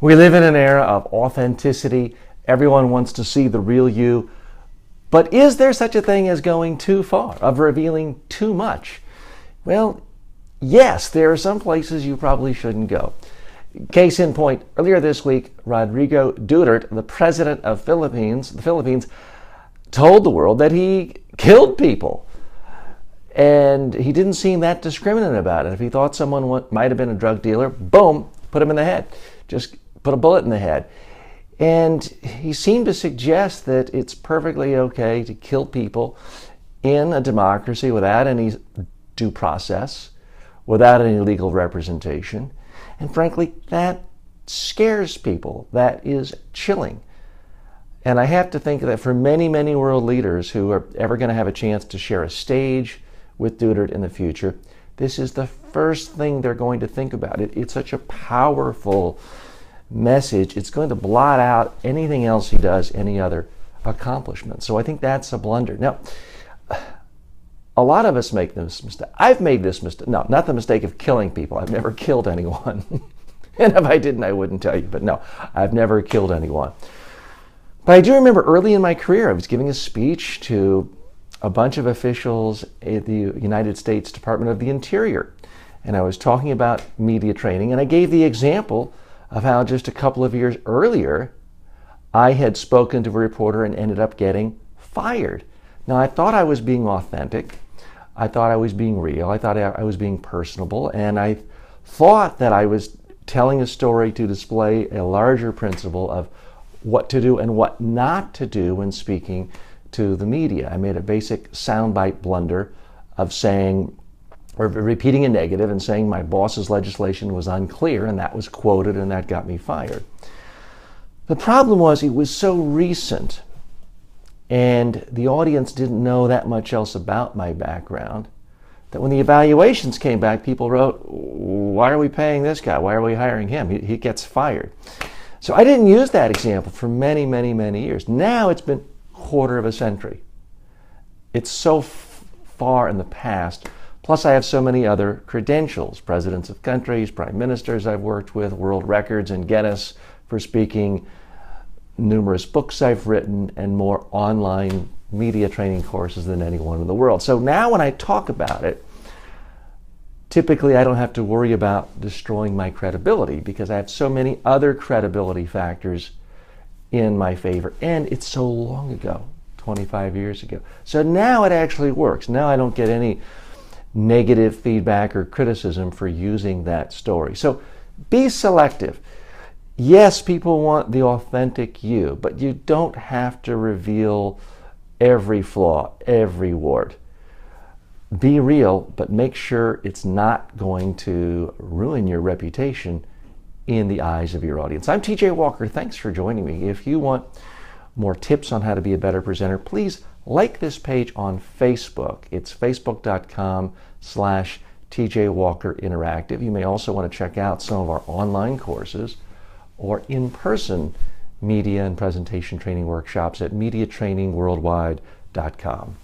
We live in an era of authenticity. Everyone wants to see the real you. But is there such a thing as going too far, of revealing too much? Well, yes, there are some places you probably shouldn't go. Case in point, earlier this week, Rodrigo Duterte, the president of the Philippines, told the world that he killed people. And he didn't seem that discriminate about it. If he thought someone might have been a drug dealer, boom, put him in the head. Just put a bullet in the head. And he seemed to suggest that it's perfectly okay to kill people in a democracy without any due process, without any legal representation. And frankly, that scares people. That is chilling. And I have to think that for many, many world leaders who are ever going to have a chance to share a stage with Duterte in the future, this is the first thing they're going to think about. It's such a powerful message. It's going to blot out anything else he does, any other accomplishment. So I think that's a blunder. Now, a lot of us make this mistake. I've made this mistake. No, not the mistake of killing people. I've never killed anyone. And if I didn't, I wouldn't tell you. But no, I've never killed anyone. But I do remember early in my career, I was giving a speech to a bunch of officials at the United States Department of the Interior. And I was talking about media training, and I gave the example of how just a couple of years earlier, I had spoken to a reporter and ended up getting fired. Now, I thought I was being authentic. I thought I was being real. I thought I was being personable. And I thought that I was telling a story to display a larger principle of what to do and what not to do when speaking to the media. I made a basic soundbite blunder of saying, or repeating a negative and saying my boss's legislation was unclear, and that was quoted, and that got me fired. The problem was it was so recent, and the audience didn't know that much else about my background, that when the evaluations came back, people wrote, why are we paying this guy? Why are we hiring him? He gets fired. So I didn't use that example for many, many, many years. Now it's been a quarter of a century. It's so far in the past. Plus I have so many other credentials, presidents of countries, prime ministers I've worked with, world records in Guinness for speaking, numerous books I've written, and more online media training courses than anyone in the world. So now when I talk about it, typically I don't have to worry about destroying my credibility because I have so many other credibility factors in my favor. And it's so long ago, 25 years ago. So now it actually works. Now I don't get any negative feedback or criticism for using that story. So be selective. Yes, people want the authentic you, but you don't have to reveal every flaw, every wart. Be real, but make sure it's not going to ruin your reputation in the eyes of your audience. I'm TJ Walker. Thanks for joining me. If you want more tips on how to be a better presenter, please like this page on Facebook. It's facebook.com/TJ Walker Interactive. You may also want to check out some of our online courses or in-person media and presentation training workshops at mediatrainingworldwide.com.